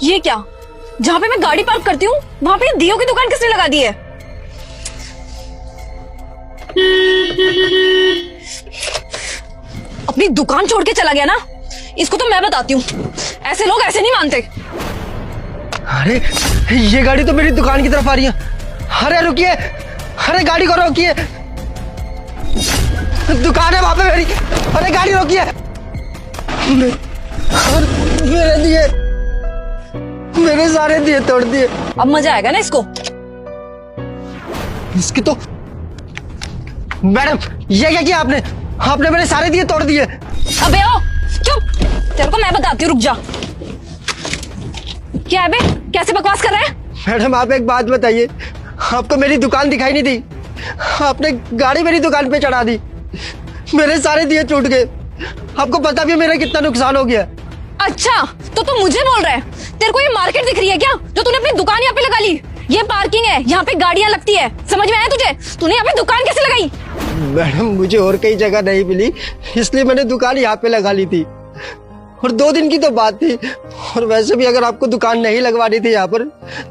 ये क्या? जहाँ पे मैं गाड़ी पार्क करती हूँ वहाँ पे दियो की दुकान किसने लगा दी है? अपनी दुकान छोड़ के चला गया ना, इसको तो मैं बताती हूँ। ऐसे लोग ऐसे नहीं मानते। अरे ये गाड़ी तो मेरी दुकान की तरफ आ रही है। अरे रुकिए, अरे गाड़ी को रोकिए, दुकान है वहां पे मेरी। अरे गाड़ी रोकिए। मेरे दिए, मेरे सारे दिए तोड़ दिए। अब मजा आएगा ना इसको। इसकी तो मैडम, ये क्या किया आपने? आपने मेरे सारे दिए तोड़ दिए। अबे ओ चुप, तेरे को मैं बताती हूँ, रुक जा। क्या है बे, कैसे बकवास कर रहा है? मैडम आप एक बात बताइए, आपको मेरी दुकान दिखाई नहीं दी? आपने गाड़ी मेरी दुकान पे चढ़ा दी, मेरे सारे दिए टूट गए। आपको पता भी है मेरा कितना नुकसान हो गया? अच्छा तो तू मुझे बोल रहा है? तेरे को ये मार्केट दिख रही है क्या, जो तूने अपनी दुकान यहाँ पे लगा ली? ये पार्किंग है, यहाँ पे गाड़ियाँ लगती है, समझ में आया तुझे? तूने यहाँ पे दुकान कैसे लगाई? मैडम मुझे और कई जगह नहीं मिली, इसलिए मैंने दुकान यहाँ पे लगा ली थी। और 2 दिन की तो बात थी। और वैसे भी अगर आपको दुकान नहीं लगवानी थी यहाँ पर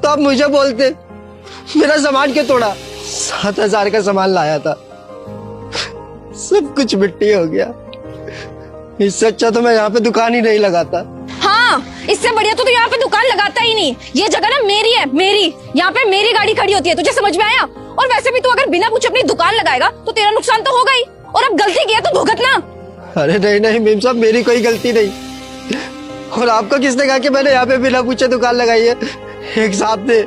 तो आप मुझे बोलते। मेरा सामान क्यों तोड़ा? 7,000 का सामान लाया था, सब कुछ मिट्टी हो गया। इससे अच्छा तो मैं यहाँ पे दुकान ही नहीं लगाता। हाँ, इससे बढ़िया तो तू यहाँ पे दुकान लगाता ही नहीं। ये जगह ना मेरी है, मेरी। यहाँ पे मेरी गाड़ी खड़ी होती है, तुझे समझ में आया? और वैसे भी तू अगर बिना पूछे अपनी दुकान लगाएगा तो तेरा नुकसान तो होगा ही। और अब गलती की है तो भुगतना। अरे नहीं नहीं मेम साहब, मेरी कोई गलती नहीं। और आपको किसने कहा कि मैंने यहाँ पे बिना पूछे दुकान लगाई है? एक साहब थे,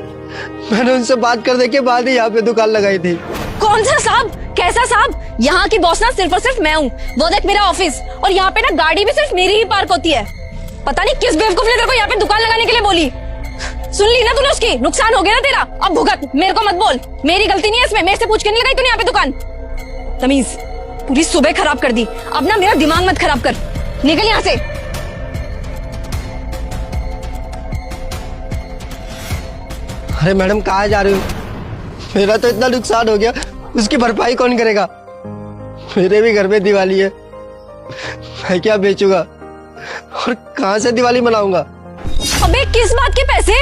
मैंने उनसे बात करने के बाद ही यहाँ पे दुकान लगाई थी। कौन सा साहब? कैसा साहब? यहाँ की बॉस ना सिर्फ और सिर्फ मैं हूँ। वो देख मेरा ऑफिस, और यहाँ पे ना गाड़ी भी सिर्फ मेरी ही पार्क होती है। पता नहीं किस बेवकूफ ने तेरे को यहाँ पे दुकान लगाने के लिए बोली। सुन ली ना तूने उसकी? नुकसान हो गया ना तेरा, अब भुगत। मेरे को मत बोल, मेरी गलती नहीं है इसमें। मेरे से पूछ के नहीं लगाई तूने यहाँ पे दुकान। तमीज, पूरी सुबह खराब कर दी। अब ना मेरा दिमाग मत खराब कर, निकल यहाँ से। अरे मैडम कहाँ जा रही हो? मेरा तो इतना नुकसान हो गया, उसकी भरपाई कौन करेगा? मेरे भी घर में दिवाली है, मैं क्या बेचूंगा और कहाँ से दिवाली मनाऊंगा? अबे किस बात के पैसे?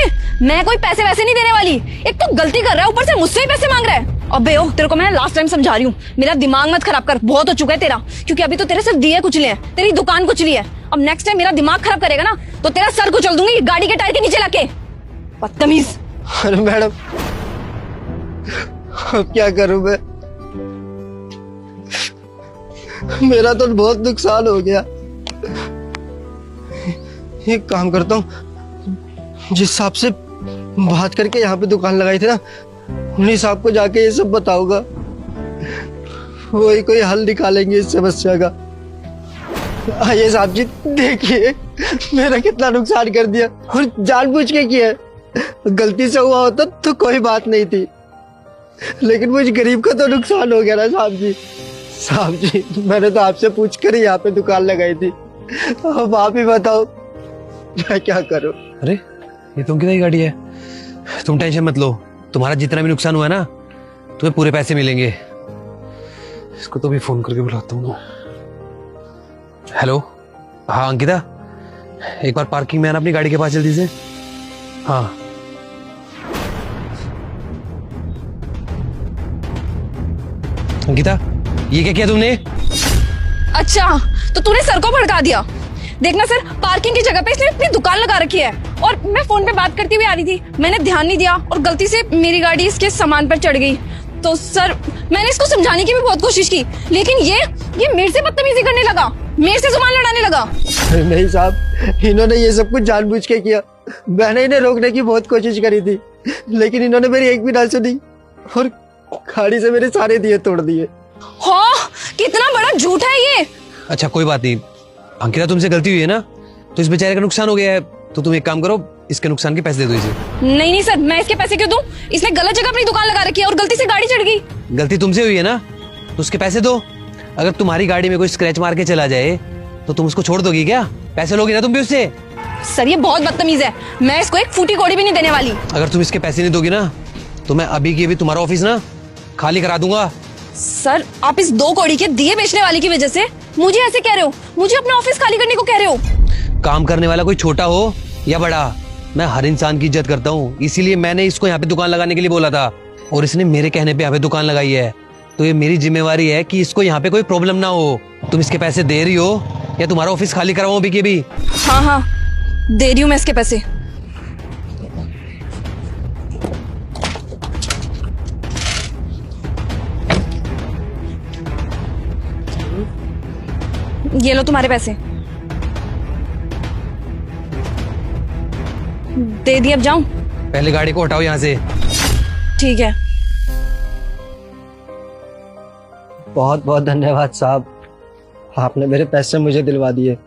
मैं कोई पैसे वैसे नहीं देने वाली। एक तो गलती कर रहा है, ऊपर से मुझसे ही पैसे मांग रहा है। अबे ओ, तेरे को मैं लास्ट टाइम समझा रही हूँ, मेरा दिमाग मत खराब कर। बहुत हो चुका है तेरा, क्योंकि अभी तो तेरे सिर्फ दिए कुचले हैं, तेरी दुकान कुचली है। अब नेक्स्ट टाइम मेरा दिमाग खराब करेगा ना तो तेरा सर कुचल दूंगी गाड़ी के टायर के नीचे लाके। बदतमीज। अरे मैडम अब क्या करूं मैं? मेरा तो बहुत नुकसान हो गया। एक काम करता हूँ, जिस साहब से बात करके यहाँ पे दुकान लगाई थी ना, उन्हीं साहब को जाके ये सब बताऊंगा। वही कोई हल निकालेंगे इस समस्या का। आइए साहब जी, देखिए मेरा कितना नुकसान कर दिया, और जानबूझ के किया। गलती से हुआ होता तो कोई बात नहीं थी, लेकिन मुझ गरीब का तो नुकसान हो गया ना साहब जी। साहब जी मैंने तो आपसे पूछ कर ही यहाँ पे दुकान लगाई थी, अब आप ही बताओ मैं क्या करूं? अरे ये तुम कितनी गाड़ी है? तुम टेंशन मत लो, तुम्हारा जितना भी नुकसान हुआ ना तुम्हें पूरे पैसे मिलेंगे। इसको तो भी फोन करके बुलाता हूँ। हेलो, हाँ अंकिता, एक बार पार्किंग में आना अपनी गाड़ी के पास जल्दी से। हाँ अंकिता, ये क्या किया तुमने? अच्छा तो तूने सर को भड़का दिया। देखना सर, पार्किंग की जगह पे इसने अपनी दुकान लगा रखी है, और मैं फोन पे बात करती हुई आ रही थी, मैंने ध्यान नहीं दिया और गलती से मेरी गाड़ी इसके सामान पर चढ़ गई। तो सर मैंने इसको समझाने की भी बहुत कोशिश की, लेकिन ये मेरे से बदतमीजी करने लगा, मेरे से जुबान लड़ाने लगा। नहीं साहब, इन्होंने ये सब कुछ जानबूझ के किया। मैंने इन्हें रोकने की बहुत कोशिश करी थी, लेकिन इन्होंने मेरी एक भी ना सुनी और गाड़ी से मेरे सारे दिए तोड़ दिए। हाँ, कितना बड़ा झूठ है ये। अच्छा कोई बात नहीं अंकिता, तुमसे गलती हुई है ना, तो इस बेचारे का नुकसान हो गया है, तो तुम एक काम करो, इसके नुकसान के पैसे दे दो इसे। नहीं नहीं सर, मैं इसके पैसे क्यों दूं? इसने गलत जगह अपनी दुकान लगा रखी है और गलती से गाड़ी चढ़ गई। गलती तुमसे हुई है ना, तो उसके पैसे दो। अगर तुम्हारी गाड़ी में कोई स्क्रैच मार के चला जाए तो तुम उसको छोड़ दोगी क्या? पैसे लोगी ना तुम भी उससे। सर ये बहुत बदतमीज है, मैं इसको एक फूटी कौड़ी भी नहीं देने वाली। अगर तुम इसके पैसे नहीं दोगी ना तो मैं अभी की अभी तुम्हारा ऑफिस ना खाली करा दूंगा। सर आप इस 2 कौड़ी के दिए बेचने वाले की वजह से मुझे ऐसे कह रहे हो? मुझे अपना ऑफिस खाली करने को कह रहे हो? काम करने वाला कोई छोटा हो या बड़ा, मैं हर इंसान की इज्जत करता हूँ, इसीलिए मैंने इसको यहाँ पे दुकान लगाने के लिए बोला था और इसने मेरे कहने पे यहाँ पे दुकान लगाई है। तो ये मेरी जिम्मेवारी है कि इसको यहाँ पे कोई प्रॉब्लम ना हो। तुम इसके पैसे दे रही हो या तुम्हारा ऑफिस खाली करवाऊं अभी के अभी? हाँ हाँ, दे रही हूँ मैं इसके पैसे। ये लो तुम्हारे पैसे। दे दी, अब जाऊं? पहले गाड़ी को हटाओ यहाँ से। ठीक है। बहुत बहुत धन्यवाद साहब, आपने मेरे पैसे मुझे दिलवा दिए,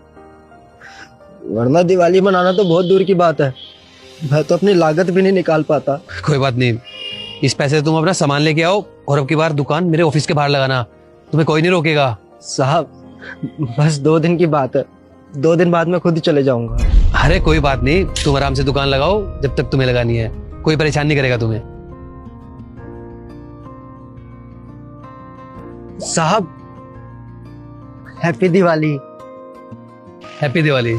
वरना दिवाली मनाना तो बहुत दूर की बात है, मैं तो अपनी लागत भी नहीं निकाल पाता। कोई बात नहीं, इस पैसे से तुम अपना सामान लेके आओ और अब की बार दुकान मेरे ऑफिस के बाहर लगाना, तुम्हें कोई नहीं रोकेगा। साहब बस 2 दिन की बात है, 2 दिन बाद मैं खुद ही चले जाऊंगा। अरे कोई बात नहीं, तुम आराम से दुकान लगाओ जब तक तुम्हें लगानी है, कोई परेशान नहीं करेगा तुम्हें। साहब हैप्पी दिवाली। हैप्पी दिवाली।